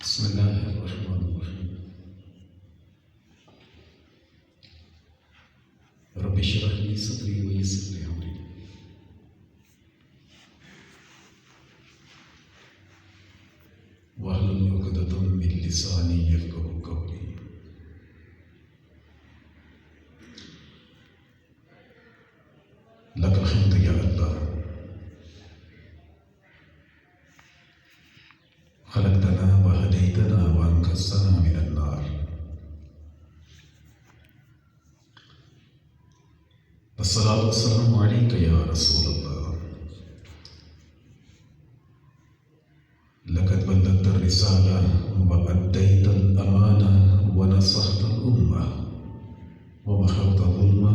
بسم اللہ الرحمن الرحیم رب اشرح لی صدری ویسر لی امری واحلل عقدۃ من لسانی یفقهوا قولی لک الحمد یا اللہ خلقتنا وهديتنا وانقذتنا من النار والصلاة والسلام عليك يا رسول الله لقد بلغت الرسالة وأديت الأمانة ونصحت الأمة ومحوت الظلمة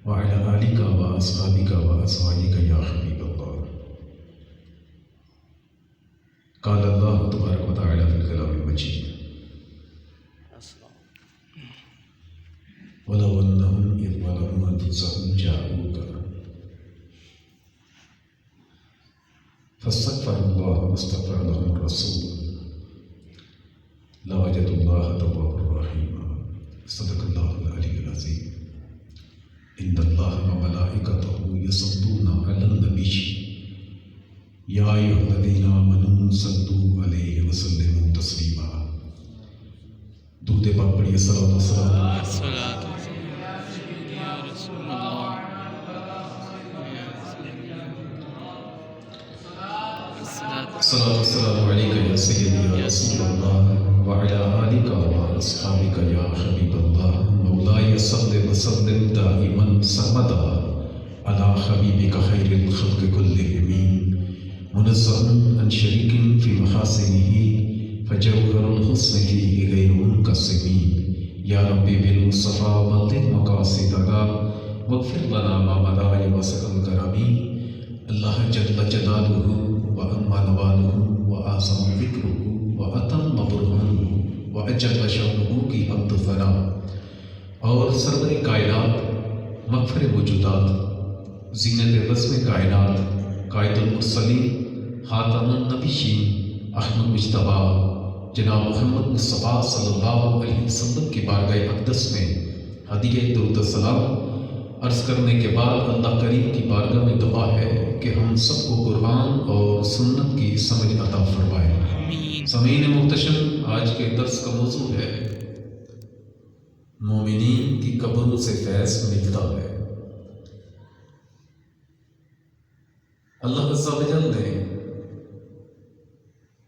وعلى آلك وأصحابك وأزواجك يا حبيب الله قال الله تبارك وتعالى في الكلام المجيد ولو أنهم إذ ظلموا أنفسهم جاءوك فاستغفروا الله واستغفر لهم الرسول لوجدوا الله توابا رحيما صدق الله العلي العظيم إن الله وملائكته يصلون على النبي يا أيها الذين آمنوا صلوا عليه وسلموا تسليما درود پاک پڑھیے صلوات و سلام صلاة والسلام عليك يا سيدي يا رسول الله وعلى آلك وأصحابك يا حبيب الله مولاي صل وسلم دائما سرمدا على حبيبك خير الخلق كلهم منزه عن شريك في محاسنه فجوهر الحسن فيه غير منقسم يا ربي بالمصطفى بلغ مقاصدنا واغفر لنا ما مضى وسع الكرم الله جل جلاله وأما نواله وأعظم ذكره وأتم برهانه وأجل شأنه کی حمد و ثنا اور سرور کائنات مغفر وجودات زینت رسم کائنات قائد المرسلین خاتم النبیین احمد مجتبی جناب محمد مصطفیٰ صلی اللہ علیہ وسلم کی بارگاہ اقدس میں ہدیہ درود و سلام عرض کرنے کے بعد اللہ کریم کی بارگاہ میں دعا ہے کہ ہم سب کو قرآن اور سنت کی سمجھ عطا فرمائے۔ سامعین محتشم، آج کے درس کا موضوع ہے مومنین کی قبروں سے فیض ملتا ہے۔ اللہ عز و جل نے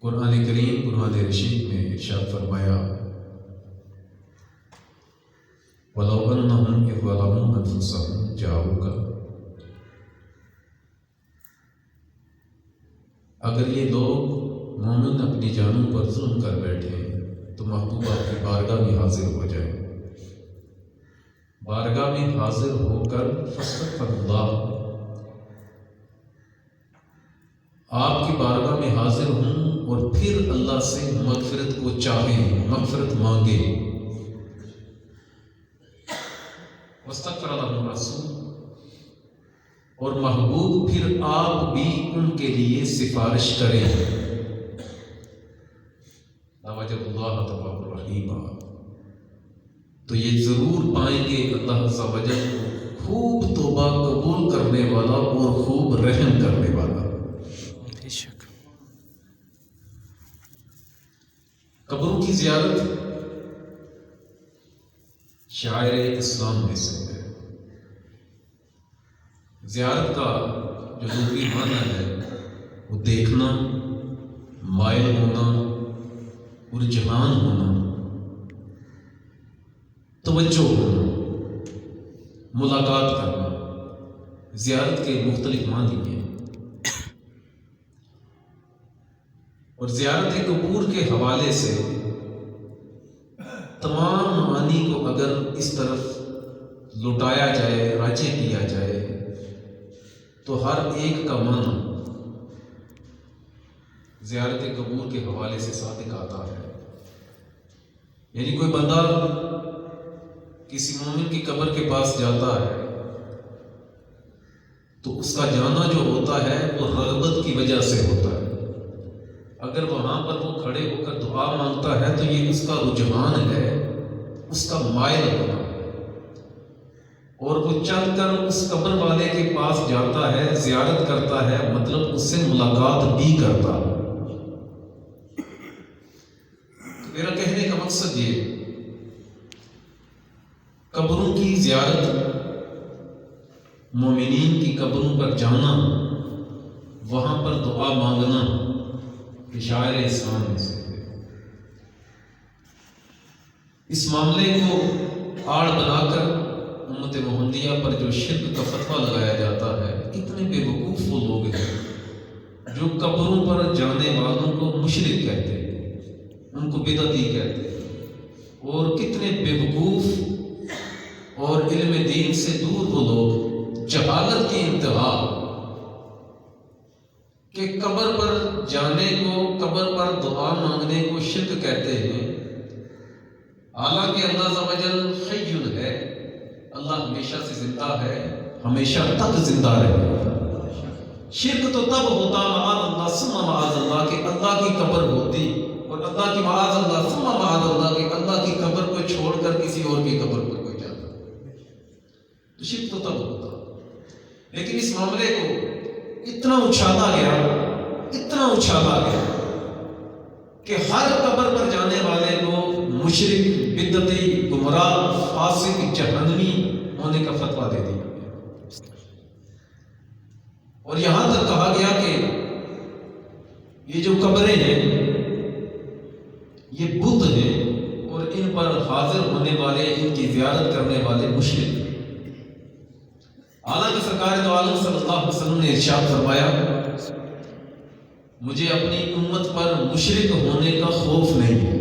قرآن کریم قرآن رشید میں ارشاد فرمایا وَلَوْ أَنَّهُمْ إِذْ ظَلَمُوا أَنفُسَهُمْ جَاءُوكَ، اگر یہ لوگ مومن اپنی جانوں پر ظلم کر بیٹھے تو محبوب آپ کی بارگاہ میں حاضر ہو جائے، بارگاہ میں حاضر ہو کر فاستغفر اللہ، آپ کی بارگاہ میں حاضر ہوں اور پھر اللہ سے مغفرت کو چاہیں، مغفرت مانگے۔ واستغفر لهم الرسول، اور محبوب پھر آپ بھی ان کے لیے سفارش کریں۔ لوجدوا الله توابا رحیما، تو یہ ضرور پائیں گے اللہ عز و جل خوب توبہ قبول کرنے والا اور خوب رحم کرنے والا۔ قبروں کی زیارت شاعر اسلام میں سے ہے۔ زیارت کا جو لغوی معنی ہے وہ دیکھنا، مائل ہونا، رجحان ہونا، توجہ ہونا، ملاقات کرنا۔ زیارت کے مختلف معنی ہیں، اور زیارت قبور کے حوالے سے تمام معانی کو اگر اس طرف لوٹایا جائے، راجع کیا جائے، تو ہر ایک کا معنی زیارت قبور کے حوالے سے صادق آتا ہے۔ یعنی کوئی بندہ کسی مومن کی قبر کے پاس جاتا ہے تو اس کا جانا جو ہوتا ہے وہ رغبت کی وجہ سے ہوتا ہے۔ اگر وہاں پر وہ کھڑے ہو کر دعا مانگتا ہے تو یہ اس کا رجحان ہے، اس کا مائل ہونا، اور وہ چل کر اس قبر والے کے پاس جاتا ہے، زیارت کرتا ہے، مطلب اس سے ملاقات بھی کرتا ہے۔ میرا کہنے کا مقصد یہ، قبروں کی زیارت، مومنین کی قبروں پر جانا، وہاں پر دعا مانگنا شاعر اسلام میں سے ہے۔ اس معاملے کو آڑ بنا کر امت محمدیہ پر جو شرک کا فتویٰ لگایا جاتا ہے، کتنے بے وقوف وہ لوگ ہیں جو قبروں پر جانے والوں کو مشرک کہتے ہیں، ان کو بدعتی کہتے ہیں، اور کتنے بے وقوف اور علم دین سے دور وہ لوگ، جہالت کی انتہا، کہ قبر پر جانے کو، قبر پر دعا مانگنے کو شرک کہتے ہیں، حالانکہ اللہ عز و جل حی ہے، اللہ ہمیشہ سے زندہ ہے، ہمیشہ تک زندہ رہے۔ شرک تو تب ہوتا معاذ اللہ ثم معاذ اللہ کہ اللہ کی قبر ہوتی، اور اللہ کی معاذ اللہ ثم معاذ اللہ کہ اللہ کی قبر کو چھوڑ کر کسی اور کی قبر پر کوئی جاتا، تو شرک تو تب ہوتا۔ لیکن اس معاملے کو اتنا اچھالا گیا، اتنا اچھالا گیا کہ ہر قبر پر جانے والے کو مشرک، بدعتی، گمراہ، فاسق، جہنمی ہونے کا فتویٰ دے دیا گیا، اور یہاں تک کہا گیا کہ یہ جو قبریں ہیں یہ بت ہیں، اور ان پر حاضر ہونے والے، ان کی زیارت کرنے والے مشرک ہیں۔ حالانکہ سرکار دو عالم صلی اللہ علیہ وسلم نے ارشاد فرمایا، مجھے اپنی امت پر مشرک ہونے کا خوف نہیں ہے،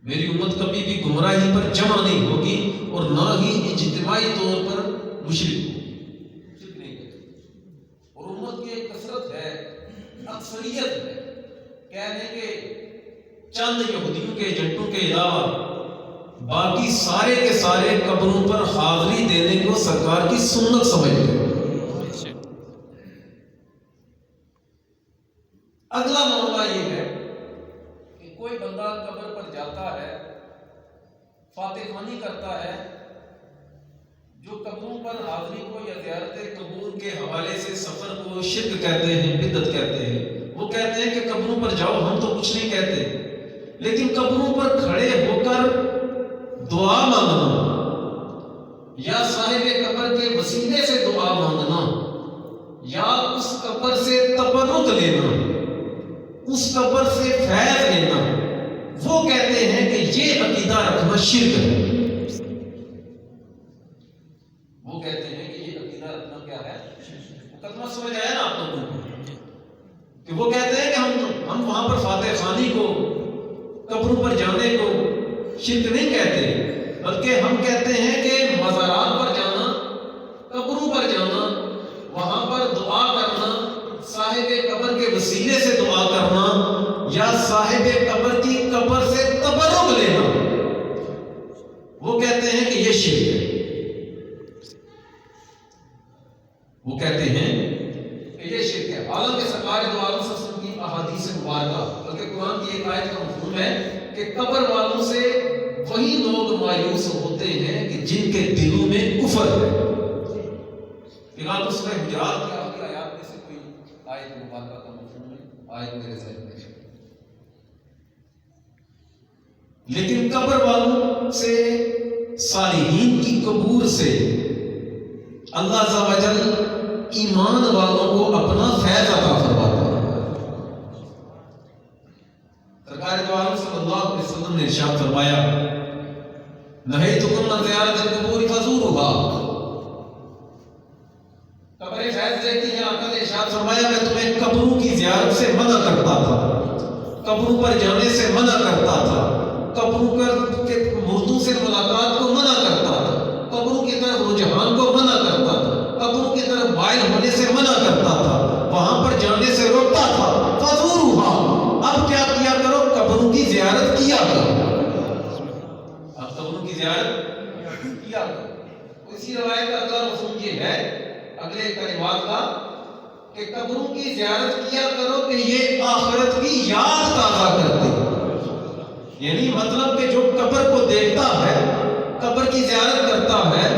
میری امت کبھی بھی گمراہی پر جمع نہیں ہوگی اور نہ ہی اجتماعی طور پر مشرک ہوگی، اور امت کی ایک کثرت ہے، اکثریت ہے، کہنے کہ چند یہودیوں کے ایجنٹوں کے علاوہ باقی سارے کے سارے قبروں پر حاضری دینے کو سرکار کی سنت سمجھتے ہیں۔ اگلا معاملہ یہ ہے کہ کوئی بندہ قبر پر جاتا ہے، فاتح خوانی کرتا ہے، جو قبروں پر حاضری کو یا زیارت قبور کے حوالے سے سفر کو شرک کہتے ہیں، بدعت کہتے ہیں۔ وہ کہتے ہیں کہ قبروں پر جاؤ، ہم تو کچھ نہیں کہتے، لیکن قبروں پر کھڑے ہو کر دعا مانگنا یا صاحب قبر کے وسیلے سے دعا مانگنا یا اس قبر سے تبرک لینا، اس قبر سے فیض لینا، وہ کہتے ہیں کہ یہ عقیدہ رکھنا شرک ہے۔ وہ کہتے ہیں کہ یہ عقیدہ رکھنا کیا ہے؟ مقدمہ سمجھ آیا نا آپ لوگوں کو، کہ وہ کہتے ہیں کہ ہم وہاں پر فاتح خوانی کو، قبروں پر جانے کو شرک نہیں کہتے، بلکہ ہم کہتے ہیں کہ مزارات پر جانا، قبروں پر جانا، وہاں پر دعا کرنا، صاحب قبر کے وسیلے سے دعا کرنا یا صاحب قبر کی قبر سے تبرک لینا، وہ کہتے ہیں کہ یہ شرک ہے۔ وہ کہتے ہیں کہ یہ شرک ہے، حالانکہ سرکار دو عالم صلی اللہ علیہ وسلم کی احادیث مبارکہ، بلکہ قرآن کی ایک آیت کا مفہوم ہے کہ قبر والوں سے وہی لوگ مایوس ہوتے ہیں کہ جن کے دلوں میں کفر ہے۔ فیلحال اس میں حجرات کی آخری آیات میں سے کوئی آیت مبارکہ کا مفہوم ہے، آیت میرے ذہن میں ہے، لیکن قبر والوں سے، صالحین کی قبور سے اللہ عز و جل ایمان والوں کو اپنا فیض عطا فرماتا ہے۔ سرکار دو عالم صلی اللہ علیہ وسلم نے ارشاد فرمایا، نہیتکم عن زیارت القبور فزوروها۔ قبریں فیض دیتی ہیں، آقا نے ارشاد فرمایا میں تمہیں قبروں کی زیارت سے منع کرتا تھا، قبروں پر جانے سے منع کرتا تھا، قبروں کے مردوں سے ملاقات کو منع کرتا تھا، قبروں کی طرف رجحان کو منع کرتا تھا، قبروں کی طرف مائل ہونے سے منع کرتا تھا، وہاں پر جانے سے روکتا تھا۔ فزوروها، اب کیا کیا کرو؟ قبروں کی زیارت کیا کرو، اب قبروں کی زیارت کیا کرو۔ اسی روایت کا اگلا مفہوم یہ ہے، اگلے کلمات کا، کہ قبروں کی زیارت کیا کرو کہ یہ آخرت کی یاد تازہ کرتے ہیں. یعنی مطلب کہ جو قبر کو دیکھتا ہے، قبر کی زیارت کرتا ہے،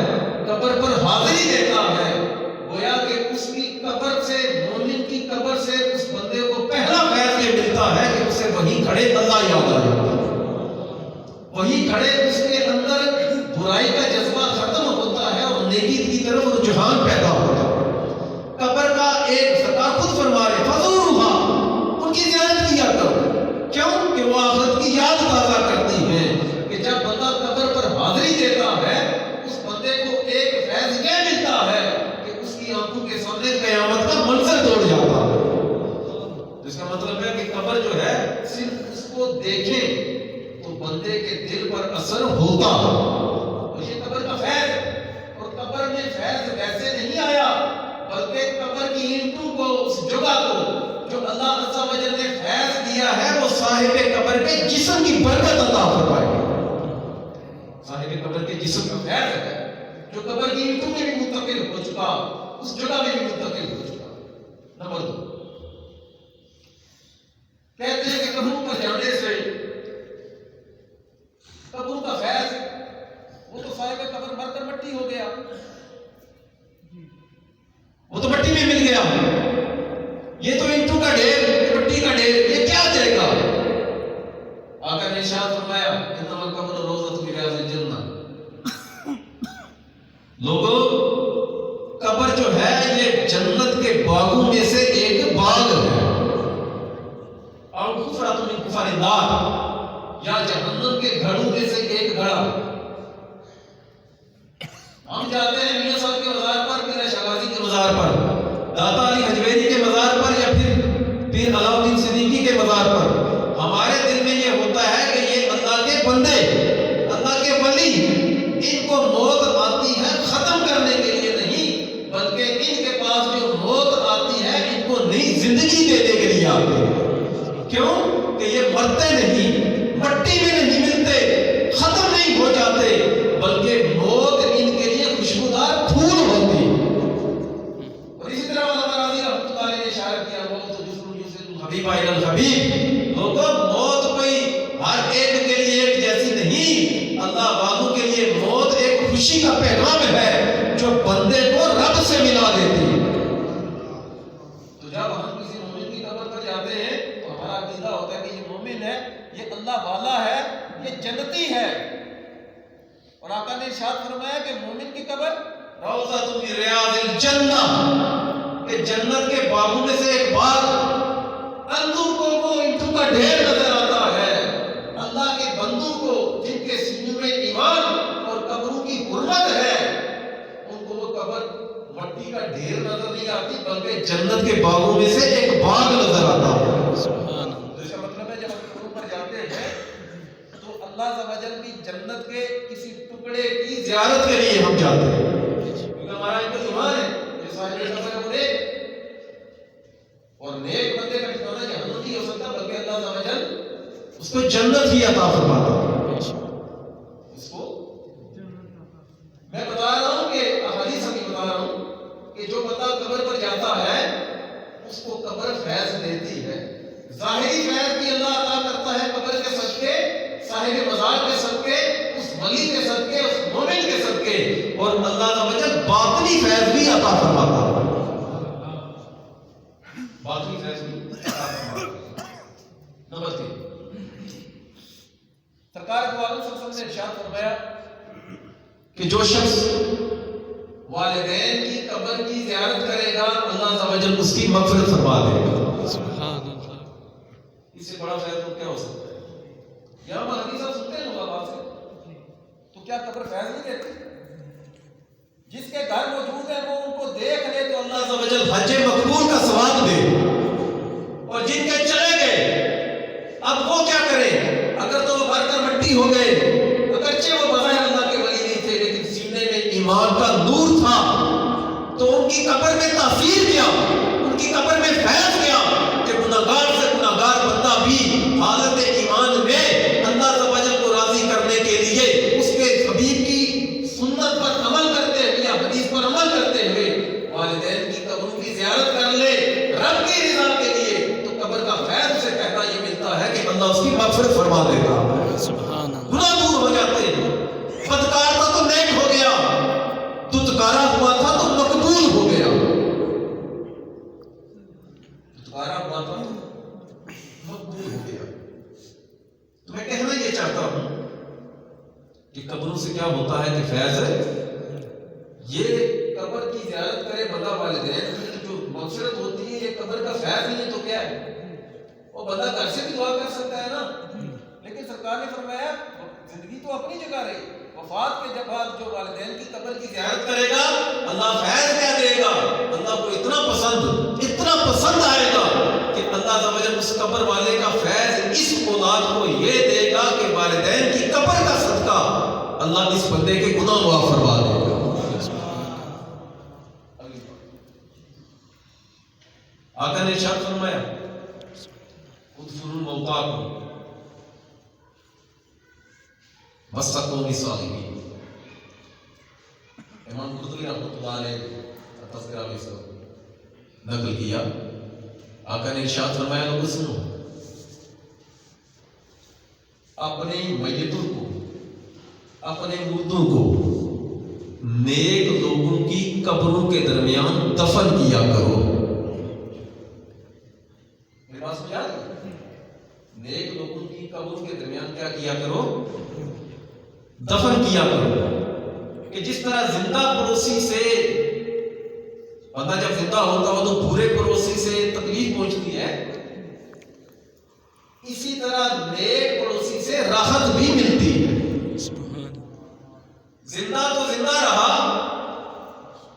قبر پر حاضری دیتا ہے، گویا کہ اس کی قبر سے، مومن کی قبر سے اس بندے کو پہلا فیض یہ ملتا ہے کہ اسے وہیں کھڑے اللہ یاد آ جاتا ہے. وہیں کھڑے اس کے اندر برائی کا جذبہ ختم ہوتا ہے اور نیکی کی طرف رجحان پیدا ہوتا ہے. قبر کا ایک سرکار خود فرما رہے فزورھا، ان کی زیارت کیا کرو. کیوں کہ وہ آخرت کی یاد تازہ کرتی ہیں کہ جب بندہ قبر پر حاضری دیتا ہے اس بندے کو ایک فیض یہ ملتا ہے کہ اس کی آنکھوں کے سامنے قیامت کا منظر دوڑ جاتا ہے. جس کا مطلب ہے کہ قبر جو ہے صرف اس کو دیکھیں تو بندے کے دل پر اثر ہوتا ہے. اور یہ قبر کا فیض، اور قبر میں فیض ویسے نہیں آیا بلکہ قبر کی اینٹوں کو، اس جگہ کو جو اللہ عز و جل نے فیض دیا ہے وہ صاحب قبر کے جسم کی برکت عطا فرمائے گا. صاحب قبر کے جسم کا فیض ہے جو قبر کی اینٹوں میں بھی منتقل ہو چکا، اس جگہ میں بھی منتقل ہو چکا. نمبر 2 کہتے ہیں کہ قبروں پر جانے سے قبروں کا فیض، وہ تو صاحب قبر مر کر مٹی ہو گیا، وہ تو مٹی میں مل گیا. یہ تو اینٹوں کا ڈھیر، مٹی کا ڈھیر، یہ کیا دے گا؟ آقا نے ارشاد فرمایا انما القبر روضۃ من ریاض الجنہ. لوگوں، قبر جو ہے یہ جنت کے باغوں میں سے ایک باغ ہے. اور حفرۃ من حفر النار، یا جہنم کے گھڑوں میں سے ایک گھڑا. ہم جاتے ہیں میاں صاحب کے مزار پر، پیر شہبازی کے مزار پر، داتا علی حجویری کے مزار پر، یا پھر پیر علاؤالدین صدیقی کے مزار پر. ہمارے دل میں یہ ہوتا ہے کہ یہ اللہ کے بندے، اللہ کے ولی، ان کو موت آتی ہے ختم کرنے کے لیے نہیں، بلکہ ان کے پاس جو موت آتی ہے ان کو نئی زندگی دینے کے لیے آتی ہے. کیوں کہ یہ مرتے نہیں، مٹی میں نہیں ملتے، ختم نہیں ہو جاتے، بلکہ موت ان کے لیے خوشبودار پھول ہوتی. اور اسی طرح اللہ تعالیٰ رحمۃ اللہ نے اشارہ کیا موت جسر یوسف الحبیب الی الحبیب. لوگوں، موت کوئی ہر ایک کے لیے ایک جیسی نہیں. اللہ والوں کے لیے موت ایک خوشی کا پیغام ہے جو بندے کو رب سے ملا دیتی ہے. تو جب ہم کسی مومن کی قبر پر جاتے ہیں تو ہمارا عقیدہ ہوتا ہے کہ یہ مومن ہے، یہ اللہ والا ہے، یہ جنتی ہے. اور آقا نے ارشاد فرمایا کہ مومن کی قبر روضۃ من ریاض الجنہ، کہ جنت کے باغوں میں سے ایک باغ. اندھوں کو وہ اینٹوں کا ڈھیر نظر آتا ہے، اللہ کے بندوں کو جن کے سینوں میں ایمان اور قبروں کی حرمت ہے ان کو وہ قبر مٹی کا ڈھیر نظر نہیں آتی بلکہ جنت کے باغوں میں سے ایک باغ نظر آتا ہے. اس کا مطلب ہے جب ہم قبروں پر جاتے ہیں تو اللہ عز و جل کی جنت کے کسی ٹکڑے کی زیارت کے لیے ہم جاتے ہیں، کیونکہ ہمارا ایمان ہے کہ صاحب قبر ہے وہ نیک، اور نیک بندے کا ٹھکانہ جہنم نہیں ہو سکتا بلکہ اللہ عز و جل اس کو جنت ہی عطا فرماتا ہے. اس کو میں بتا رہا ہوں کہ احادیث بھی بتا رہا ہوں کہ جو بندہ قبر پر جاتا ہے اس کو قبر فیض دیتی ہے. ظاہری فیض بھی اللہ عطا کرتا ہے قبر کے صدقے، صاحب مزار کے صدقے، اس ولی کے صدقے، اس مومن کے صدقے، اور اللہ عز و جل باطنی فیض بھی عطا فرماتا ہے. باطنی فیض بھی عطا فرماتا ہے. نمبر 3 سرکار دو عالم صلی اللہ علیہ وسلم نے ارشاد فرمایا کہ جو شخص والدین کی قبر کی زیارت کرے گا اللہ عز و جل اس کی مغفرت فرما دے گا. سبحان اللہ. اس سے بڑا فیض تو کیا ہو سکتا ہے؟ یہاں ہم حدیث سنتے ہیں لوگ سے تو کیا قبر فیض نہیں دیتی؟ جس کے گھر موجود ہے وہ ان کو دیکھ لے تو اللہ عز و جل حج مقبول کا ثواب دے. اور جن کے چلے گئے اب وہ کیا کریں؟ اگر تو وہ بھر کر مٹی ہو گئے، اگرچہ وہ بظاہر اللہ کے ولی نہیں تھے لیکن سینے میں ایمان کا نور تھا، تو ان کی قبر میں تاثیر کیا، ان کی قبر میں فیض کیا کہ گناہگار سے گناہگار بندہ بھی حالت ایمان میں اللہ عز و جل کو راضی کرنے کے لیے اس کے حبیب کی سنت پر عمل کرتے ہوئے یا حدیث پر عمل کرتے ہوئے والدین کی قبروں کی زیارت کر لے رب کی رضا کے لیے، تو قبر کا فیض اللہ اس کی مغفرت فرما دیتا ہے، سبحان اللہ، گناہ دور ہو جاتے ہیں۔ بدکار تھا تو نیک ہو گیا، دتکارا ہوا تھا تو مقبول ہو گیا، دتکارا ہوا تھا تو مقبول ہو گیا۔ تو میں کہنا یہ چاہتا ہوں کہ قبروں سے کیا ہوتا ہے کہ فیض ہے، یہ قبر کی زیارت کرے بندہ والدین کی جو مغفرت ہوتی ہے، یہ قبر کا فیض نہیں تو کیا ہے؟ وہ بندہ گھر سے بھی دعا کر سکتا ہے نا، لیکن سرکار نے فرمایا زندگی تو اپنی جگہ رہی، وفات کے جب بعد جو والدین کی قبر کی زیارت کرے گا اللہ فیض کیا دے گا، اللہ کو اتنا پسند آئے گا کہ اللہ عز و جل اس قبر والے کا فیض اس اولاد کو یہ دے گا کہ والدین کی قبر کا صدقہ اللہ اس بندے کے گناہ معاف فرما دے گا۔ آقا نے ارشاد فرمایا ادفنوا موتاکم وسطوا لصالحین۔ امام قرطبی رحمۃ اللہ علیہ تذکرہ میں سے نقل کیا، آقا نے ارشاد فرمایا لوگوں سنو، اپنے میتوں کو، اپنے مردوں کو نیک لوگوں کی قبروں کے درمیان دفن کیا کرو۔ میری بات سمجھا؟ نیک لوگوں کی قبروں کے درمیان کیا کیا کرو؟ دفن کیا کرو۔ کہ جس طرح زندہ پڑوسی سے بندہ جب زندہ ہوتا ہو تو بورے پڑوسی سے تکلیف پہنچتی ہے، اسی طرح نیک پڑوسی سے راحت بھی ملتی ہے۔ زندہ تو زندہ رہا،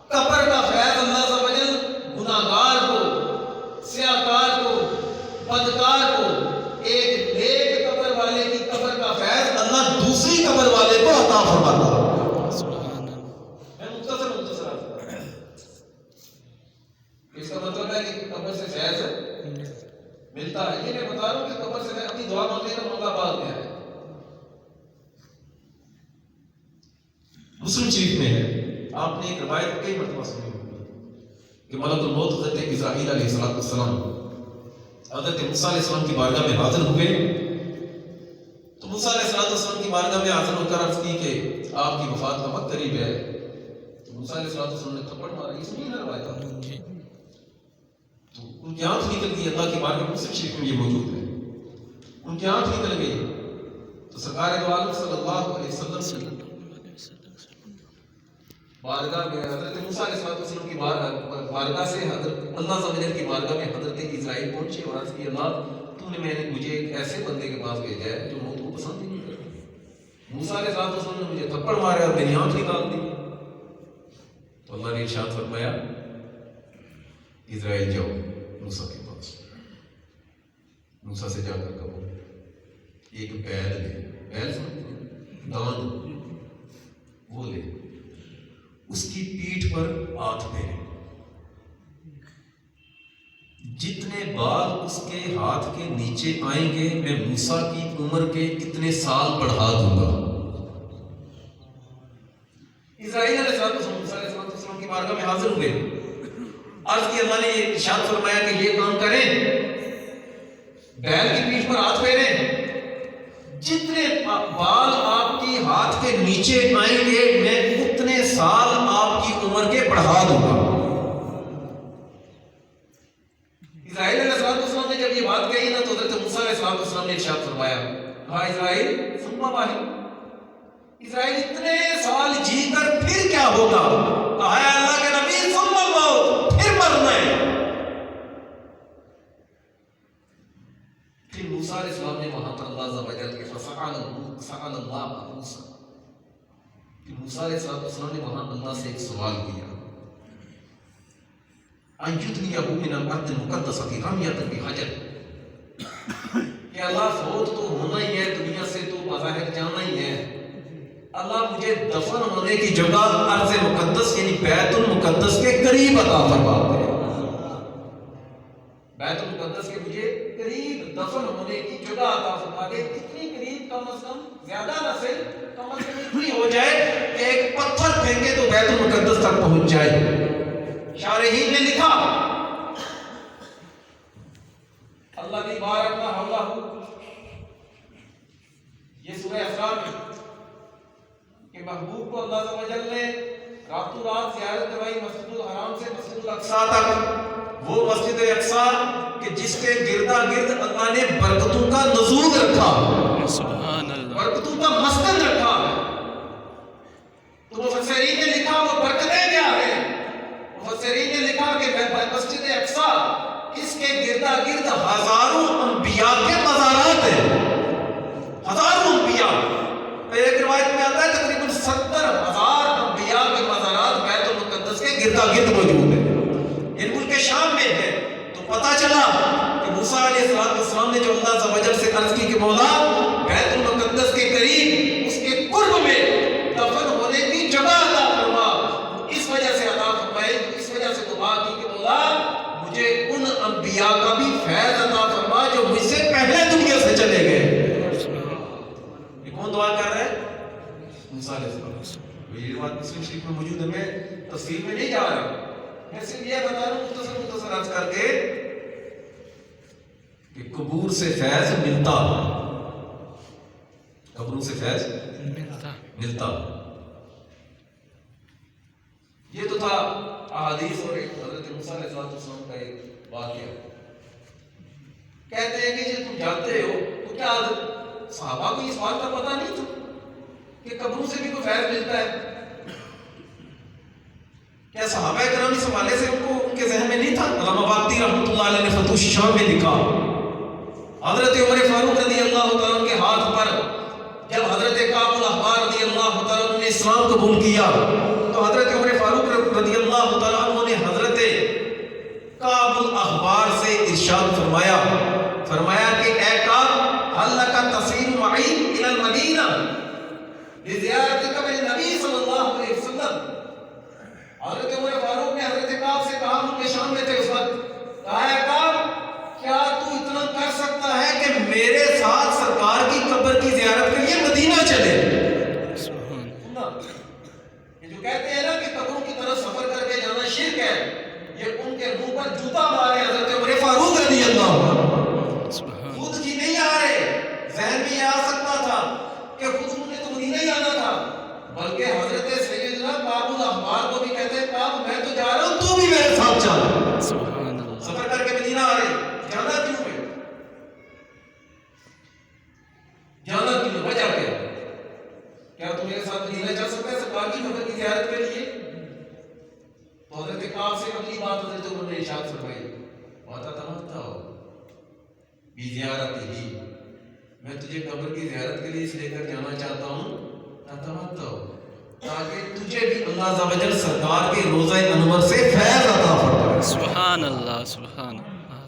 قبر کا فیض اللہ عز و جل گناہگار کو، سیاہکار کو، بدکار کو، ایک نیک قبر والے کی قبر کا فیض اللہ دوسری قبر والے کو عطا فرماتا ہے۔ میں مختصر اس کا مطلب ہے کہ قبر سے فیض ملتا ہے، یہ میں بتا رہا ہوں کہ قبر سے میں اپنی دعا مانگنے کا معاملہ بعد میں ہے۔ مسلم شریف میں ہے، آپ نے ایک روایت کئی مرتبہ سنی ہوگی کہ ملک الموت حضرت اسرائیل علیہ السلام حضرت موسیٰ علیہ السلام کی بارگاہ میں حاضر ہوئے، تو موسیٰ علیہ السلام کی بارگاہ میں حاضر ہو کر عرض کی کہ آپ کی وفات کا وقت قریب ہے۔ تو موسیٰ علیہ السلام نے تھپڑ مارا، یہ سنی نا روایت، تو ان کی آنکھ نکل گئی، اللہ کی بارگاہ میں مسلم شریف میں یہ موجود ہے، ان کی آنکھ نکل گئی، تو سرکار دو عالم صلی اللہ علیہ وسلم بارگاہ میں حضرت موسیٰ علیہ السلام کی بارگاہ سے حضرت اللہ عز و جل کی بارگاہ میں حضرت اسرائیل پہنچے اور عرض کی اللہ تو نے مجھے ایک ایسے بندے کے پاس بھیجا ہے جو موت کو پسند ہی نہیں کرتا۔ موسیٰ علیہ السلام نے مجھے تھپڑ مارے اور میری آنکھ نکال دی، تو اللہ نے ارشاد فرمایا اسرائیل جاؤ موسیٰ کے پاس، موسیٰ سے جا کر کہو ایک بیل لے، بیل داند وہ لے، اس کی پیٹھ پر ہاتھ پھیرے، جتنے بال اس کے ہاتھ کے نیچے آئیں گے میں موسیٰ کی عمر کے اتنے سال بڑھا دوں گا۔ اسرائیل علیہ السلام کی بارگاہ میں حاضر ہوئے، عرض کی اللہ نے یہ ارشاد فرمایا کہ یہ کام کریں، بیل کی پیٹھ پر ہاتھ پھیریں، جتنے بال آپ کی ہاتھ کے نیچے آئیں گے میں اتنے سال آپ کی عمر کے بڑھا دوں گا۔ اسرائیل علیہ السلام نے جب یہ بات کہی نا تو حضرت موسیٰ علیہ السلام نے ارشاد فرمایا، کہا اسرائیل ثم ماذا؟ اسرائیل اتنے سال جی کر پھر کیا ہوگا؟ کہا ہے اللہ کے نبی ثم الموت، پھر مرنا ہے۔ پھر موسیٰ علیہ السلام نے وہاں پر اللہ عز و جل کے فسأل اللہ موسیٰ، کہ موسیٰ علیہ السلام نے وہاں اللہ سے ایک سوال کیا، ان یدنیہ من الارض المقدسۃ رمیۃ بحجر، کہ اللہ فوت تو ہونا ہی ہے، دنیا سے تو بظاہر جانا ہی ہے، اللہ مجھے دفن ہونے کی جگہ ارض مقدس یعنی بیت المقدس کے قریب عطا فرما دے، بیت المقدس کے مجھے قریب دفن ہونے کی جگہ عطا فرما دے، کتنی قریب، کم از کم زیادہ نہ سے کم از کم اتنی ہو جائے کہ ایک پتھر پھینکے تو بیت المقدس تک پہنچ جائے۔ شارحین نے لکھا اللہ کی بارک نہ حولہ سورہ اسراء میں کہ محبوب کو اللہ عز و جل نے راتوں رات زیارت کروائی مسجد الحرام سے مسجد الاقصیٰ تک، وہ مسجد اقصیٰ کہ جس کے گردا گرد اللہ نے برکتوں کا نزول رکھا، سبحان اللہ، برکتوں کا مسکن رکھا ہے۔ تو مفسرین نے لکھا وہ برکتیں کیا ہیں؟ مفسرین نے لکھا کہ مسجد اقصیٰ اس کے گردا گرد ہزاروں انبیاء کے مزارات ہیں، ہزاروں انبیاء۔ ایک روایت میں آتا ہے تقریباً 70,000 انبیاء کے مزارات بیت المقدس کے گردا گرد موجود ہیں، یہ ملک شام میں ہے۔ تو پتہ چلا کہ موسیٰ علیہ السلام نے جو اللہ عز و جل سے عرض کی کہ مولا بیت المقدس کے قریب اس کے قرب میں دفن ہونے کی جگہ عطا فرما، اس وجہ سے عطا فرمائے، اس وجہ سے دعا کی کہ مولا مجھے ان انبیاء کا بھی فیض عطا فرما جو مجھ سے پہلے دنیا سے چلے گئے۔ یہ کون دعا کر رہا ہے؟ موسیٰ علیہ السلام۔ یہ بات مسلم شریف میں موجود ہے، میں تفصیل میں نہیں جا رہا، میں صرف یہ بتا رہا ہوں مختصر عرض کر کے کہ قبور سے فیض ملتا، قبروں سے فیض ملتا۔ یہ تو تھا احادیث اور حضرت موسیٰ علیہ السلام کا ایک واقعہ۔ کہتے ہیں کہ جب تم جانتے ہو تو کیا صحابہ کو اس بات کا پتہ نہیں تھا کہ قبروں سے بھی کوئی فیض ملتا ہے؟ کیا صحابہ کرام اس حوالے سے ان کے ذہن میں نہیں تھا؟ علامہ باقری رحمۃ اللہ علیہ نے فتوح الشام میں لکھا، حضرت عمر فاروق رضی اللہ تعالیٰ عنہ کے ہاتھ پر جب حضرت کعب الاحبار رضی اللہ تعالیٰ عنہ نے اسلام قبول کیا تو حضرت عمر فاروق رضی اللہ تعالیٰ عنہ نے حضرت کعب الاحبار سے ارشاد فرمایا کہ اے کعب هل لك تصير معي الى المدینہ لزیارت قبر نبی صلی اللہ علیہ وسلم۔ حضرت عمر فاروق نے حضرت کعب سے کہا، ان کے شام میں تھے اس وقت، کہا ہے کعب کیا تو اتنا کر سکتا ہے کہ میرے ساتھ سرکار کی قبر کی زیارت کے لیے مدینہ چلے؟ سننا، یہ جو کہتے ہیں نا کہ قبروں کی طرف سفر کر کے جانا شرک ہے، یہ ان کے منہ پر جوتا مارے حضرت عمر فاروق رضی اللہ عنہ۔ خود جی نہیں آ رہے، ذہن میں یہ آ سکتا تھا کہ خود نے تو مدینہ ہی آنا تھا، بلکہ حضرت سیدنا کعب الاحبار کو بھی کہتے ہیں کعب میں تو جا رہا ہوں تو بھی میرے ساتھ چل، سفر کر کے مدینہ آ رہے، جانا کیوں ہے؟ جانا کیوں؟ وجہ کیا تم میرے ساتھ مدینہ چل سکتا ہے سرکار کی قبر کی زیارت کے لیے؟ تو حضرت کعب سے اگلی بات حضرت عمر نے ارشاد فرمائی، وَتَتَمَتَّعُ بِزِيَارَتِهِ، میں تجھے قبر کی زیارت کے لیے اس لے کر جانا چاہتا ہوں تاکہ تجھے بھی اللہ عز و جل سرکار کے روضہ انور سے فیض عطا فرمائے۔ سبحان اللہ، سبحان اللہ،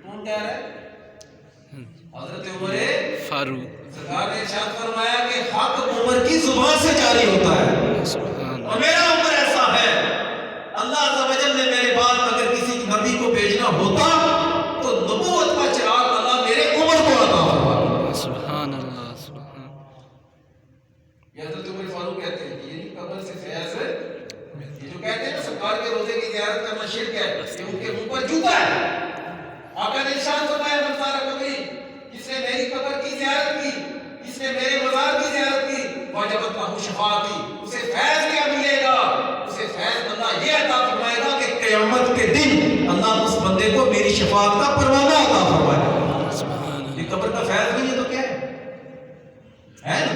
کون کہہ رہا ہے؟ حضرت عمر فاروق۔ سرکار نے ارشاد فرمایا کہ حق عمر کی زبان سے جاری ہوتا ہے، اور میرا عمر ایسا ہے، اللہ عز و جل نے میرے بعد اگر کسی نبی کو بھیجنا ہوتا تو نبوت کا چراغ اللہ میرے عمر کو عطا فرماتا۔ سبحان اللہ، سبحان۔ یہ حضرت عمر فاروق کہتے ہیں کہ یہ قبر سے فیض ہے، یہ جو کہتے ہیں نا سرکار کے روزے کی زیارت کرنا شرک ہے، یہ ان کے منہ پر جوتا ہے۔ آقا نے ارشاد فرمایا من زار قبری، جس نے میری قبر کی زیارت کی، جس نے میرے مزار کی زیارت کی، وجبت لہ شفاعتی، اسے فیض کیا ملے گا؟ اسے فیض اللہ یہ عطا فرمائے گا کہ قیامت کے دن اللہ اس بندے کو میری شفاعت کا پروانہ عطا فرمائے گا۔ یہ قبر کا فیض نہیں ہے تو کیا ہے نا؟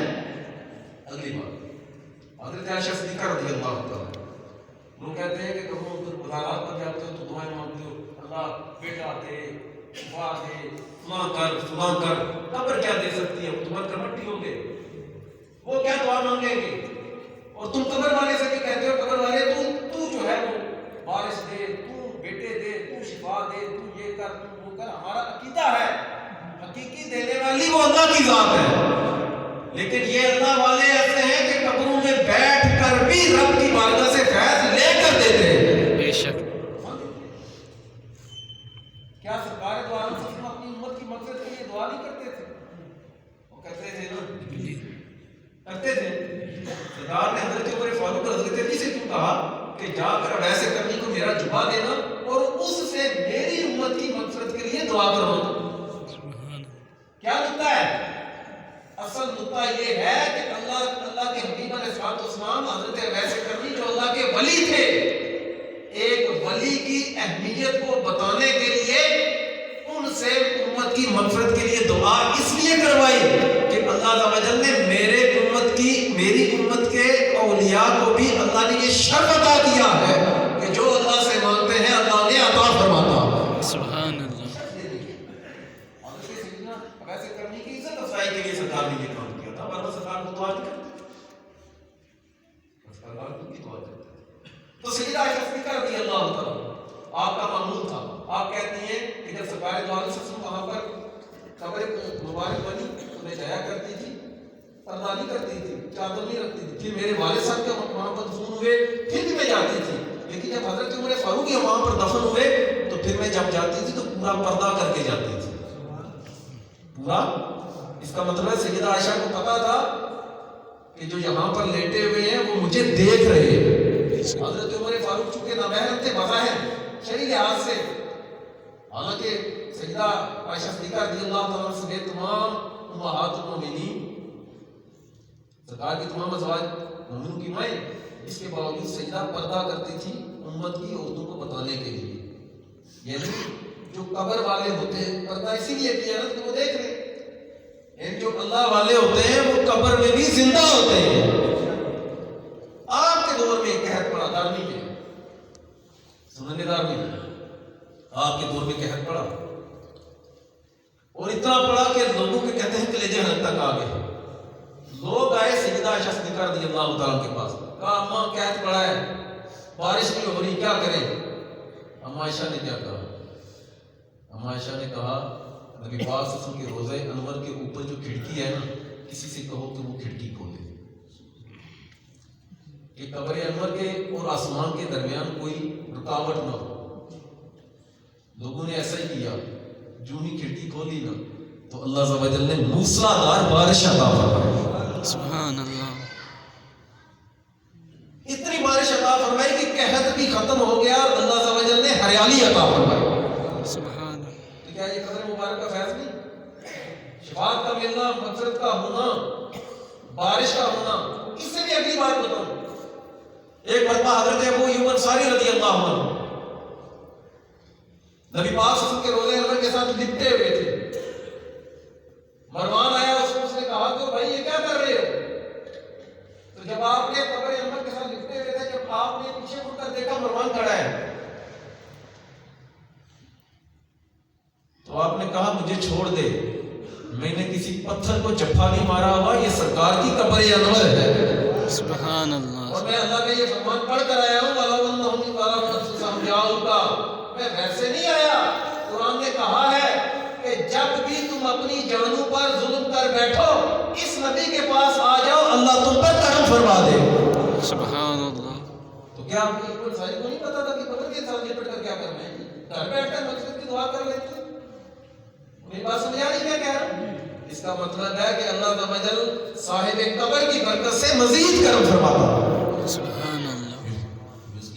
اگلی بات حضرت عائشہ صدیقہ رضی اللہ تعالیٰ، لوگ کہتے ہیں کہ کبھی مزارات پر جاتے ہو تو دعائیں مانگتے ہو، اللہ بیٹا دے، شفا دے، فلاں کر، قبر کیا دے سکتی ہے؟ وہ تمہارے کر مٹی ہوں گے، وہ کیا دعا مانگیں گے؟ اور تم قبر والے سے بھی کہتے ہو قبر والے تو جو ہے وہ بارش دے، تو بیٹے دے، تو شفا دے، تو یہ کر، تو وہ کر۔ ہمارا عقیدہ ہے حقیقی دینے والی وہ اللہ کی ذات ہے، لیکن یہ اللہ والے ایسے ہیں کہ قبروں میں بیٹھ کر بھی رب کی بارگاہ سے فیض لے کر دیتے ہیں۔ بے شک۔ کیا سرکار دو عالم صلی اللہ اپنی امت کی مقصد کے لیے دعا نہیں کرتے تھے؟ وہ کرتے تھے نا، کرتے تھے۔ سرکار نے حضرت عمر فاروق حضرت علی سے کیوں کہا کہ جا کر ویسے کرنے کو میرا جبا دینا اور اس سے میری امت کی مقصد کے لیے دعا کروانا؟ کیا نکتہ ہے؟ اصل نکتہ نقطہ یہ ہے کہ اللہ کے حبیب علیہ الصلوۃ والسلام حضرت ویسے کرنی جو اللہ کے ولی تھے، ایک ولی کی اہمیت کو بتانے کے لیے ان سے امت کی مغفرت کے لیے دعا اس لیے کروائی کہ اللہ عز و جل نے میری امت کے اولیاء کو بھی اللہ نے یہ شرف عطا کیا ہے کہ جو اللہ سے مانگتے ہیں اللہ نے عطا فرماتا ہے۔ سبحان اللہ۔ ویسے کرنی کی عزت افزائی کے لیے سرکار نے یہ کام کیا تھا، ورنہ سرکار کو دعا نہیں کرتے، سرکار کو کی دعا کرتے۔ تو سیدہ عائشہ صدیقہ رضی اللہ تعالیٰ آپ کا معمول تھا، آپ کہتی ہیں کہ جب سرکار دو عالم وسلم وہاں پر قبر مبارک بنی انہیں جایا کرتی تھی، پردہ نہیں کرتی تھی، چادر نہیں رکھتی تھی۔ پھر میرے والد صاحب کے وہاں پر دفن ہوئے پھر بھی میں جاتی تھی، لیکن جب حضرت عمر فاروق وہاں پر دفن ہوئے تو پھر میں جب جاتی تھی تو پورا پردہ کر کے جاتی تھی، پورا۔ اس کا مطلب ہے سیدہ عائشہ کو پتا تھا کہ جو یہاں پر لیٹے ہوئے ہیں وہ مجھے دیکھ رہے ہیں۔ حضرت عمر فاروق چونکہ نامحرم تھے بظاہر شرعی لحاظ سے، حالانکہ سیدہ عائشہ صدیقہ رضی اللہ تعالیٰ عنہ سمیت تمام امہات المومنین، سرکار کی تمام ازواج مومنوں کی مائیں، اس کے باوجود سجدہ پردہ کرتی تھی امت کی عورتوں کو بتانے کے لیے۔ یعنی جو قبر والے ہوتے ہیں پردہ اسی لیے کیا نا کہ وہ دیکھ رہے، یعنی جو اللہ والے ہوتے ہیں وہ قبر میں بھی زندہ ہوتے ہیں۔ آپ کے دور میں ایک قحط پڑا دارمی میں، سنن دارمی میں آپ کے دور میں قحط پڑا، اور اتنا پڑا کہ لوگوں کے کہتے ہیں کلیجے حلق تک آ گئے۔ لوگ آئے سیدہ عائشہ صدیقہ رضی اللہ تعالیٰ کے پاس، کہا اماں قحط پڑا ہے، بارش نہیں ہو رہی، کیا کریں؟ اماں عائشہ نے کیا کہا؟ اماں عائشہ نے کہا نبی پاک صلی اللہ علیہ وسلم کے روضہ انور کے اوپر جو کھڑکی ہے نا، کسی سے کہو کہ وہ کھڑکی کھولے، کہ قبر انور کے اور آسمان کے درمیان کوئی رکاوٹ نہ ہو۔ لوگوں نے ایسا ہی کیا، جو ہی کھڑکی کھولی نا تو اللہ عز و جل نے موسلادھار بارش عطا فرمائی۔ سبحان اللہ۔ اتنی بارش عطا فرمائی کہ قحط بھی ختم ہو گیا اور اللہ عز و جل نے ہریالی عطا فرمائی۔ سبحان اللہ۔ تو کیا یہ قبر مبارک کا فیض نہیں؟ شفاعت کا ملنا، مغفرت کا ہونا، بارش کا ہونا۔ اس سے بھی اگلی بات بتاؤں، ایک مرتبہ حضرت ابو ایوب انصاری رضی اللہ عنہ نبی پاک صلی اللہ علیہ وسلم کے روضہ انور کے ساتھ لپٹے ہوئے تھے۔ مروان آیا، اس نے کہا کہ بھائی یہ کیا کر رہے ہو؟ تو جب آپ نے قبر انور کے ساتھ لپٹے ہوئے تھے، جب آپ نے پیچھے مڑ کر دیکھا مروان کھڑا ہے، تو آپ نے کہا مجھے چھوڑ دے، میں نے کسی پتھر کو جھپا نہیں مارا ہوا، یہ سرکار کی قبر انور ہے۔ سبحان اللہ۔ اور میں اللہ کا یہ فرمان پڑھ کر آیا ہوں، میں ویسے نہیں آیا۔ قرآن نے کہا ہے کہ جب بھی تم اپنی جانوں پر ظلم کر بیٹھو، اس نبی کے پاس آ جاؤ، اللہ تم پر کرم فرما دے۔ سبحان اللہ۔ تو کیا آپ کو ایک ساری کو نہیں پتا تھا کہ قبر کے ساتھ لپٹ کر کیا کرنا ہے؟ گھر بیٹھ کر مغفرت کی دعا کر لیتے۔ میری بات سمجھا نہیں کیا کہہ رہا ہوں؟ اس کا مطلب ہے کہ اللہ عز و جل صاحب قبر کی برکت سے مزید کرم فرماتا ہے۔ سبحان اللہ۔ اس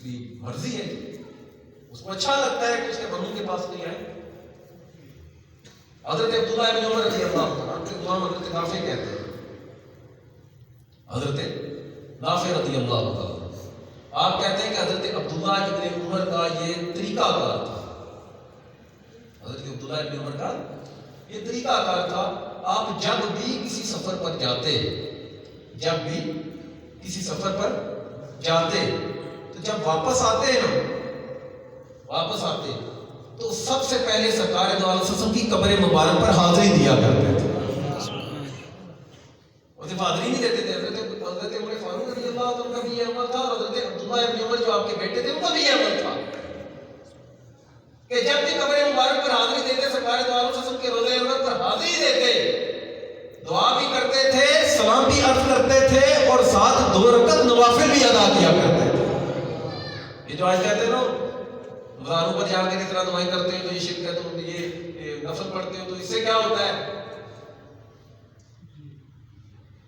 کی مرضی ہے، اس کو اچھا لگتا ہے کہ اس کے بندوں کے پاس نہیں آئے۔ حضرت عبداللہ ابن عمر رضی اللہ عنہ، حضرت نافع کہتے ہیں، حضرت نافع رضی اللہ عنہ، آپ کہتے ہیں کہ حضرت عبداللہ ابن عمر کا یہ طریقہ کار تھا، حضرت عبداللہ ابن عمر کا یہ طریقہ کار تھا، آپ جب بھی کسی سفر پر جاتے تو جب واپس آتے تو سب سے پہلے سرکار دو عالم صلی اللہ علیہ وسلم کی قبر مبارک پر حاضری دیا کرتے تھے۔ اور صرف حاضری نہیں دیتے تھے، حضرت عمر فاروق رضی اللہ عنہ کا بھی یہ عمل تھا، اور حضرت عبداللہ ابن عمر جو آپ کے بیٹے تھے ان کا بھی یہ عمل تھا کہ جب بھی قبر مبارک پر حاضری دیتے، سرکار دو عالم صلی اللہ علیہ وسلم کے روضہ انور پر حاضری دیتے، دعا بھی کرتے تھے، سلام بھی عرض کرتے تھے، اور ساتھ 2 رکعت نوافل بھی ادا کیا کرتے تھے۔ یہ جو آج کہتے ہیں نا مزاروں پر جا کے اس طرح دعائیں کرتے ہو تو یہ شرک ہے، تم یہ نفل پڑھتے ہو تو اس سے کیا ہوتا ہے؟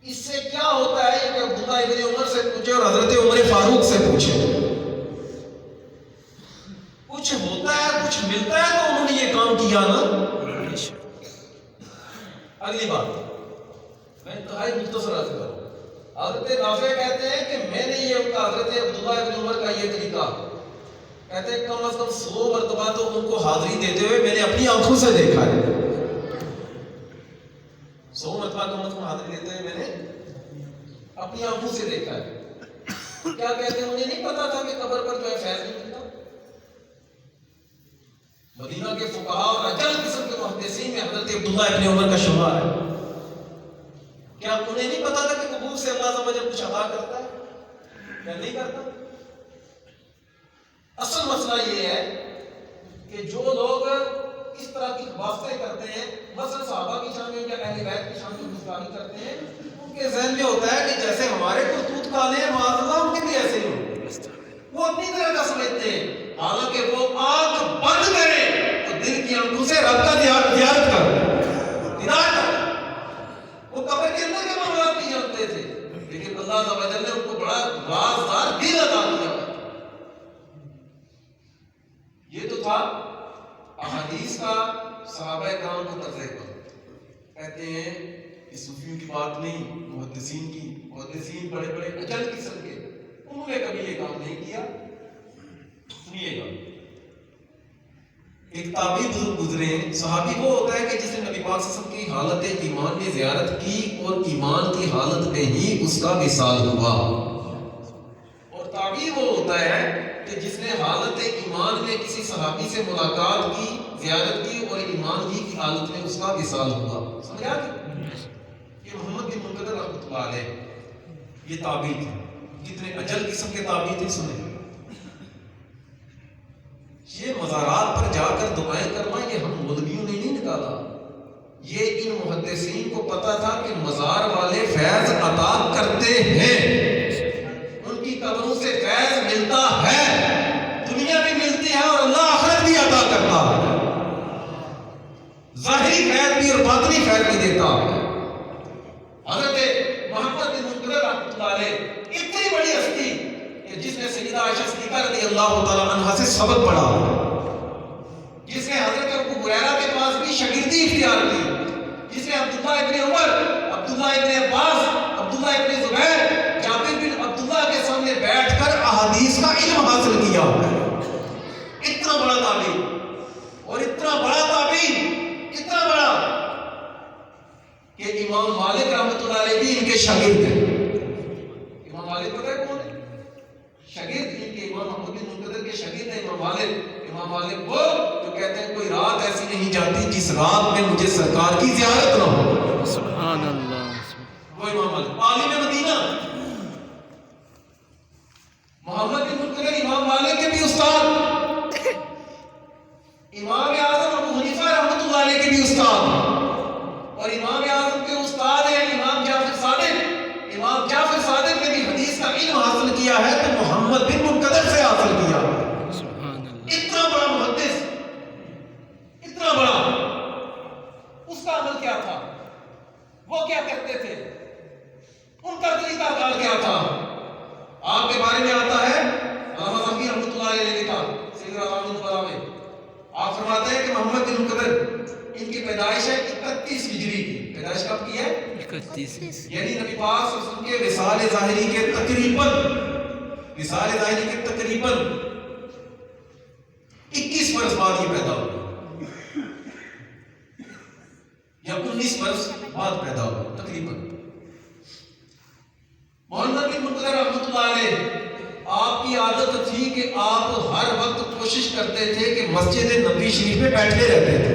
اس سے کیا ہوتا ہے کہ عبداللہ ابن عمر سے پوچھے اور حضرت عمر فاروق سے پوچھے، کچھ ہوتا ہے، کچھ ملتا ہے تو انہوں نے یہ کام کیا نا۔ اگلی بات، میں انتہائی مختصر عرض کروں. حضرت نافع کہتے ہیں کہ میں نے یہ حضرت عبداللہ ابن عمر کا یہ طریقہ کہتے ہیں کم از کم 100 مرتبہ تو ان کو حاضری دیتے ہوئے میں نے اپنی آنکھوں سے دیکھا ہے. 100 مرتبہ کم از کم حاضری دیتے ہوئے میں نے اپنی آنکھوں سے دیکھا ہے. کیا کہتے ہیں مجھے نہیں پتا تھا کہ قبر پر جو ہے فیض نہیں ملتا. مدینہ کے فقہاء اور اجل قسم کے محدثین میں حضرت عبداللہ ابن عمر کا شمار ہے. کیا انہیں نہیں پتا تھا کہ قبور سے اللہ سمجھے کچھ عطا کرتا ہے یا نہیں کرتا؟ اصل مسئلہ یہ ہے کہ جو لوگ اس طرح کی باتیں کرتے ہیں، مثلا صحابہ کی شان میں یا اہل بیت کی شان میں گستاخی کرتے ہیں، ان کے ذہن میں ہوتا ہے کہ جیسے ہمارے کرتوت کالے ہیں معاذ اللہ ان کے بھی ایسے ہی ہوں. وہ اپنی طرح کا سمجھتے ہیں، حالانکہ وہ آنکھ بند کریں تو دل کی آنکھوں سے رب کا زیارت کر وہ قبر کے اندر کے معاملات نہیں جانتے تھے، لیکن اللہ عز و جل نے ان کو بڑا رازدار دل عطا کیا. یہ تو تھا احادیث کا صحابہ کرام کو طرز عمل. کہتے ہیں کہ صوفیوں کی بات نہیں، محدثین کی. محدثین بڑے بڑے اجل قسم کے، انہوں نے کبھی یہ کام نہیں کیا. سنیے گا، ایک تابعی بزرگ گزرے ہیں. صحابی وہ ہوتا ہے کہ جس نے نبی پاک صلی اللہ علیہ وسلم کی حالت ایمان میں زیارت کی اور ایمان کی حالت میں ہی اس کا وصال ہوا. اور تابعی وہ ہوتا ہے کہ جس نے حالت ایمان میں کسی صحابی سے ملاقات کی، زیارت کی اور ایمان ہی کی حالت میں اس کا وصال ہوا. سمجھا کہ محمد بن منکدر رحمۃ اللہ علیہ یہ تابعی تھے. کتنے اجل قسم کے تابعی تھے. سنیں، یہ مزارات پر جا کر دعائیں کرنا یہ ہم مولویوں نے نہیں نکالا. یہ ان محدثین کو پتا تھا کہ مزار والے فیض عطا کرتے ہیں، ان کی قبروں سے فیض ملتا ہے، دنیا بھی ملتی ہے اور اللہ آخرت بھی عطا کرتا ہے. ظاہری خیر بھی اور باطنی خیر بھی دیتا ہے. حضرت محمد بن منکدر رحمۃ اللہ علیہ اتنی بڑی ہستی کہ جس نے سیدہ عائشہ صدیقہ رضی اللہ تعالی عنہا سے سبق پڑھا، جس نے حضرت ابو ہریرہ کے پاس بھی شاگردی اختیار کی، جس نے عبداللہ ابن عمر، عبداللہ ابن عباس، عبداللہ ابن زبیر، جابر بن عبداللہ کے سامنے بیٹھ کر احادیث کا علم حاصل کیا. اتنا بڑا تابعی اور اتنا بڑا تابعی، اتنا بڑا کہ امام مالک رحمۃ اللہ علیہ بھی ان کے شاگرد ہیں. امام مالک پتہ ہے کون ہے؟ شاگرد ان کے امام محمد بن منکدر کے شاگرد ہیں امام مالک. امام مالک وہ جو کہتے ہیں کوئی رات ایسی نہیں جاتی جس رات میں مجھے سرکار کی زیارت نہ ہو. سبحان اللہ. وہ امام مالک عالم مدینہ. محمد بن منکدر امام مالک کے بھی استاد، امام اعظم ابو حنیفہ رحمۃ اللہ علیہ کے بھی استاد، اور امام اعظم کے استاد ہیں امام جعفر صادق. امام جعفر صادق نے بھی حدیث کا علم حاصل کیا ہے تو محمد بن منکدر سے حاصل کیا. اتنا بڑا محدث، اتنا بڑا، اس کا عمل کیا تھا؟ وہ کیا کہتے تھے؟ ان کا طریقہ کار کیا تھا؟ آپ کے بارے میں آتا ہے علامہ ذکی رحمۃ اللہ علیہ نے لکھا سیر اعلام النبلاء میں. آپ فرماتے ہیں کہ محمد بن منکدر ان کی پیدائش ہے 31 ہجری کی. پیدائش کب کی ہے؟ 31. یعنی نبی پاک صلی اللہ علیہ وسلم کے وصال ظاہری کے تقریباً 21 برس بعد یہ پیدا ہوئے یا 19 برس بعد پیدا ہوئے تقریباً. محمد بن منکدر رحمۃ اللہ علیہ آپ کی عادت تھی کہ آپ ہر وقت کوشش کرتے تھے کہ مسجد نبوی شریف میں بیٹھے رہتے تھے.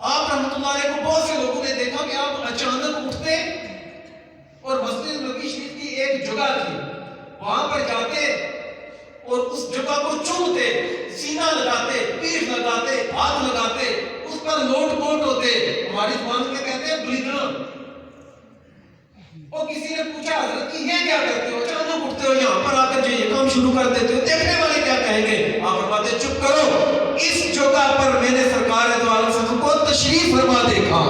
آپ رحمۃ اللہ علیہ کو بہت سے لوگوں نے دیکھا کہ آپ اچانک اٹھتے اور مسجد نبوی شریف کی ایک جگہ تھی وہاں پر جاتے اور اس جگہ کو چومتے، سینہ لگاتے، پیٹھ لگاتے، ہاتھ لگاتے، اس پر لوٹ پوٹ ہوتے. ہماری زبان میں کہتے ہیں بلیدنا. اور کسی نے پوچھا حضرت کی یہ کیا کرتے ہو؟ اچانک اٹھتے ہو یہاں پر آ کر جو یہ کام شروع کر دیتے ہو، دیکھنے والے کیا کہیں گے؟ آپ فرماتے چپ کرو، اس جگہ پر میں نے سرکار دو عالم صلی کو تشریف فرما دیکھا.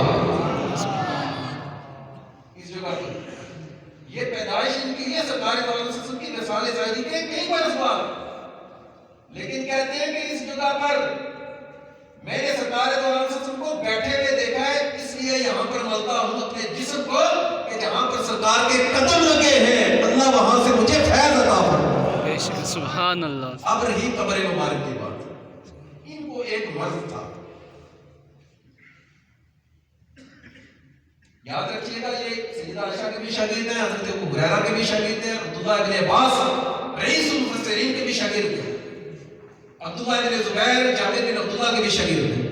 اس جگہ پر یہ پیدائش ان کی ہے سرکار دو عالم صلی کی وصال ظاہری کے کئی برس بعد. لیکن کہتے ہیں کہ اس جگہ پر میں نے سرکار دو عالم صلی کو بیٹھے ہوئے دیکھا ہے، اس لیے یہاں پر ملتا ہوں، اپنے سرکار کے قدم لگے ہیں، اللہ وہاں سے مجھے فیض عطا فرما۔ بے شک سبحان اللہ۔ اب رہی قبر مبارک کی بات، ان کو ایک مرض تھا، یاد رکھیے گا یہ سیدہ عائشہ کے بھی شاگرد ہیں، حضرت ابو ہریرہ کے بھی شاگرد ہیں، عبداللہ ابن عباس رئیس المفسرین کے بھی شاگرد ہیں، عبداللہ ابن زبیر جابر بن عبداللہ کے بھی شاگرد ہیں،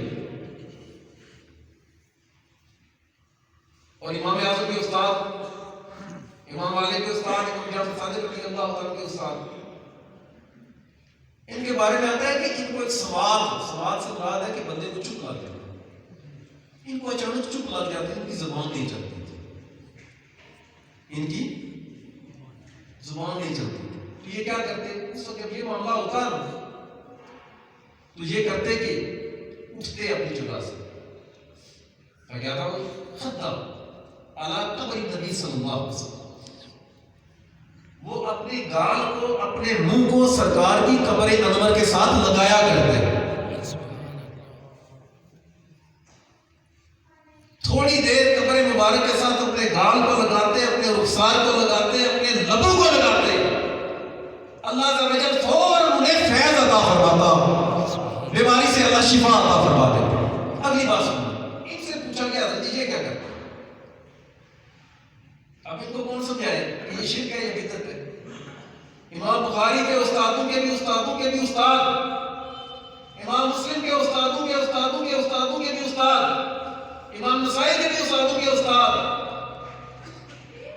اور امام اعظم کے استاد، امام مالک کے استاد، امام جعفر صادق رضی اللہ عنہ کے استاد، ان کے بارے میں آتا ہے کہ ان کو ایک سواد سے مراد ہے کہ بندے کو چپ لگ جاتا ہے، ان کو اچانک چپ لگ جاتے ہیں، ان کی زبان نہیں چلتی تھی، ان کی زبان نہیں چلتی تھی، تو یہ کیا کرتے؟ اس وقت جب یہ معاملہ ہوتا ہے تو یہ کرتے کہ اٹھتے اپنی جگہ سے، کیا تھا وہ خطہ علی قبر نبی صلی اللہ علیہ وسلم، وہ اپنے گال کو، اپنے منہ کو سرکار کی قبر انور کے ساتھ لگایا کرتے ہیں، تھوڑی دیر قبر مبارک کے ساتھ اپنے گال کو لگاتے، اپنے رخسار کو لگاتے، اپنے لبوں کو لگاتے، اللہ عز و جل فوراً انہیں فیض عطا فرماتا، بیماری سے اللہ شفا عطا فرما دیتا۔ اگلی بات سنو، ان سے پوچھا گیا حضرت جی یہ کیا کرتے؟ اب ان کو کون سمجھائے کہ یہ شرک ہے یا بدعت ہے؟ امام بخاری کے استادوں کے بھی استادوں کے بھی استاد، امام مسلم کے استادوں کے استادوں کے استادوں کے بھی استاد، امام نسائی کے بھی استادوں کے استاد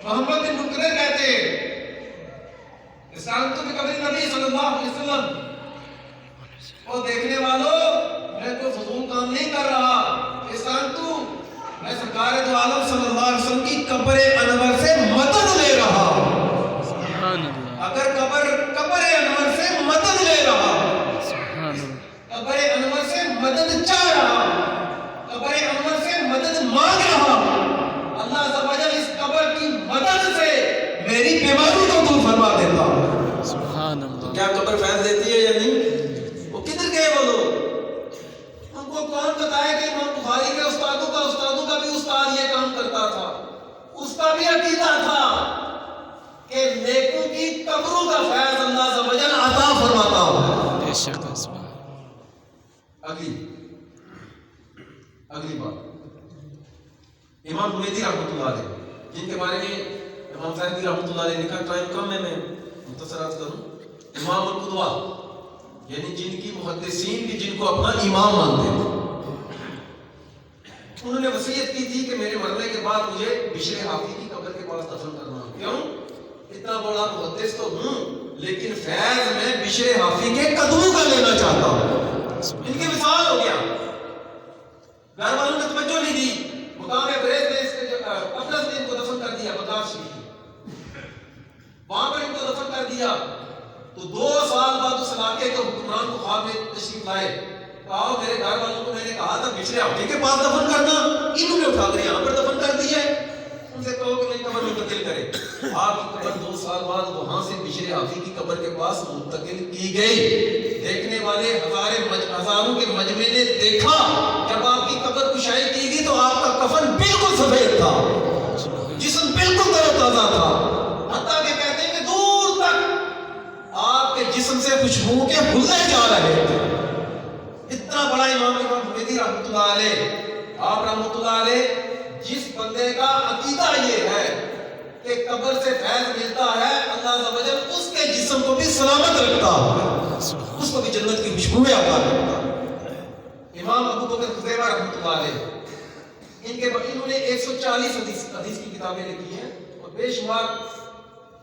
محمد بن منکدر کہتے استعانت بقبر نبی صلی اللہ علیہ وسلم، اور دیکھنے والوں میں کوئی فضول کام نہیں کر رہا، استعانت میں سرکار دو عالم صلی اللہ علیہ وسلم کی قبر انور سے مدد لے رہا، سبحان اللہ، اگر قبر انور سے مدد لے رہا، سبحان اللہ، قبر انور سے مدد چاہ رہا، قبر انور سے مدد مانگ رہا، اللہ عز و جل اس قبر کی مدد سے میری بیماری کو دور فرما دیتا ہے۔ سبحان اللہ، کیا قبر فیض دیتی ہے یا نہیں؟ وہ کدھر گئے وہ لوگ؟ ان کو کون بتائے کہ امام بخاری کے استادوں کا بھی استاد یہ کام کرتا تھا، اس کا بھی عقیدہ تھا کہ نیکوں کی قبروں کا فیض اللہ عز و جل عطا فرماتا ہے۔ بے شک سبحان، اگلی بات، امام حمیدی رحمۃ اللہ علیہ، جن کے بارے میں امام صاحب رحمۃ اللہ علیہ نے کہا، ٹائم کم ہے میں مختصرات کروں، امام القدوہ، یعنی جن کی محدثین بھی جن کو اپنا امام مانتے ہیں، انہوں نے وصیت کی تھی کہ میرے مرنے کے بعد مجھے بشر حافی کی قبر کے پاس دفن کرنا، کیوں؟ اتنا بڑا محدث تو ہوں لیکن فیض میں بشر حافی کے قدموں کا لینا چاہتا ہوں۔ ان کے مثال ہو گیا، گھر والوں نے توجہ نہیں دی، مقام بریز میں اس کے اپنس نے ان کو دفن کر دیا، بغداد شریف، وہاں پر ان کو دفن کر دیا، تو 2 سال بعد اس علاقے کے حکمران کو خواب میں تشریف لائے، کہا میرے گھر والوں کو میں نے کہا تھا بشر حافی کے پاس دفن کرنا، انہوں نے اٹھا کر یہاں پر دفن کر دی ہے، ان سے کہو کہ نہیں قبر منتقل کرے۔ آپ کی قبر 2 سال بعد وہاں سے بشر حافی کی قبر کے پاس منتقل کی گئی، دیکھنے والے ہزاروں کے مجمع نے دیکھا، جب آپ کی قبر کشائی کی گئی تو آپ کا کفن بالکل سفید تھا، جسم بالکل تر و تازہ تھا، حتیٰ کہ کہتے ہیں کہ دور تک آپ کے جسم سے خوشبو کے حلے جا رہے تھے۔ اتنا بڑا امام حمیدی رحمۃ اللہ علیہ، آپ رحمۃ اللہ علیہ، جس بندے کا عقیدہ یہ ہے کہ قبر سے فیض ملتا ہے، اللہ عز و جل اس کے جسم کو بھی سلامت رکھتا ہے، اس کو بھی جنت کی خوشبوئیں عطا کرتا ہے۔ امام ابو بکر خزیمہ رحمۃ اللہ علیہ، انہوں نے 140 حدیث کی کتابیں لکھی ہیں اور بے شمار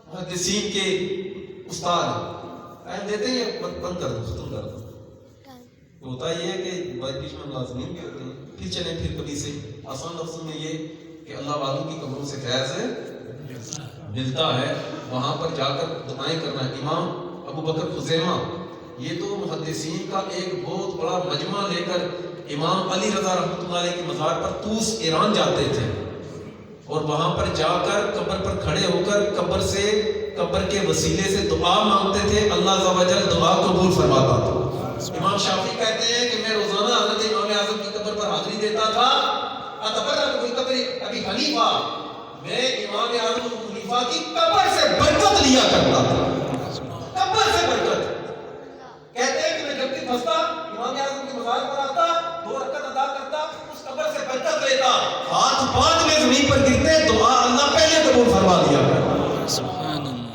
محدثین کے استاد ہیں۔ ٹائم دیتے ہیں، بند کر دو، ختم کر دو۔ ہوتا یہ ہے کہ بیچ میں ملازمین بھی ہوتے ہیں، پھر چلیں، پھر کبھی سے آسان لفظوں میں یہ کہ اللہ والوں کی قبروں سے فیض ملتا ہے، وہاں پر جا کر دعائیں کرنا۔ امام ابو بکر خزیمہ، یہ تو محدثین کا ایک بہت بڑا مجمع لے کر امام علی رضا رحمۃ اللہ علیہ کی مزار پر طوس ایران جاتے تھے، اور وہاں پر جا کر قبر پر کھڑے ہو کر قبر کے وسیلے سے دعا مانگتے تھے، اللہ عز و جل دعا قبول فرماتا تھا۔ امام شافعی کہتے ہیں کہ میں روزانہ حضرت امام اعظم کی قبر پر حاضری دیتا تھا، اتبرک بقبر ابی حنیفہ، میں امام اعظم ابو حنیفہ کی قبر سے برکت لیا کرتا تھا، قبر سے برکت۔ کہتے ہیں کہ میں جب بھی پھنستا امام اعظم کے مزار پر آتا، 2 رکعت ادا کرتا، اس قبر سے برکت لیتا، ہاتھ بعد میں زمین پر گرتے، دعا اللہ پہلے قبول فرما دیا کرتا۔ سبحان اللہ۔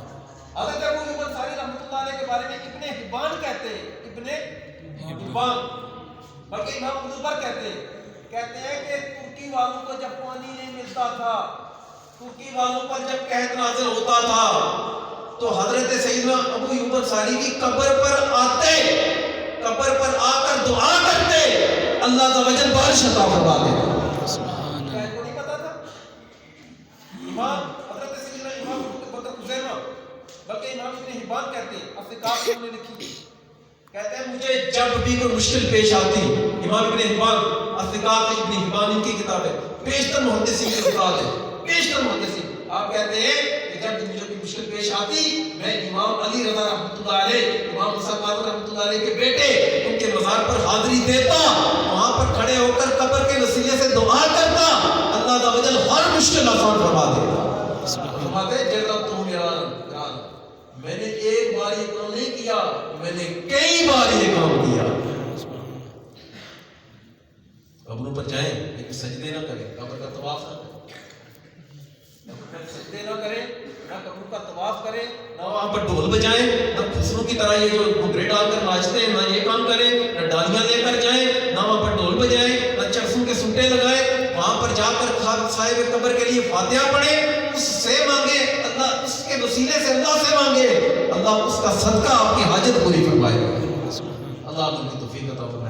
حضرت ابو ایوب انصاری رحمۃ اللہ علیہ کے بارے میں ابن حبان کہتے ہیں، ابن حبان، بلکہ امام ابن البر کہتے ہیں کہ ترکی والوں کو جب پانی نہیں ملتا تھا، ترکی والوں پر جب قحط نازل ہوتا تھا تو حضرت سیدنا ابو ایوب انصاری کی قبر پر آتے، قبر پر آ کر دعا کرتے، اللہ عز و جل بارش عطا فرما دیتا۔ سبحان کیا اللہ۔ ان کو نہیں پتا تھا؟ امام حضرت سیدنا امام بکر خزیمہ، بلکہ امام ابن حبان کہتے ہیں، اثقات انہوں نے لکھی، کہتے ہیں مجھے جب بھی کوئی مشکل پیش آتی، امام ابن حبان اثقات ابن حبان ان کی کتاب ہے، بیشتر محدثین کے استاد ہے، بیشتر محدثین، آپ کہتے ہیں کہ جب مجھے کوئی مشکل پیش آتی میں امام علی رضا رحمۃ اللہ علیہ، امام موسیٰ کاظم رحمۃ اللہ علیہ کے بیٹے، ان کے مزار پر حاضری دیتا، وہاں پر کھڑے ہو کر قبر کے وسیلے سے دعا کرتا، اللہ عز و جل ہر مشکل آسان فرما دیتا۔ فرماتے ہیں جربتہم مرارا، میں نے ایک بار یہ کام نہیں کیا، میں نے کئی بار یہ کام کیا۔ قبروں پر جائیں لیکن سجدے نہ کریں، قبر کا طواف نہ کریں، سجدے نہ کریں، نہ قبر کا طواف کریں، نہ وہاں پر ڈھول بجائیں، نہ خسروں کی طرح یہ جو گھگرے ڈال کر ناچتے ہیں، نہ یہ کام کریں، نہ ڈالیاں لے کر جائیں، نہ وہاں پر ڈھول بجائیں، نہ چرسوں کے سوٹے لگائیں، وہاں پر جا کر صاحب قبر کے لیے فاتحہ پڑھیں، اس سے مانگے اللہ، اس کے وسیلے سے اللہ سے مانگے، اللہ اس کا صدقہ آپ کی حاجت پوری فرمائے گا۔ اللہ آپ کی توفیق عطا فرمائے۔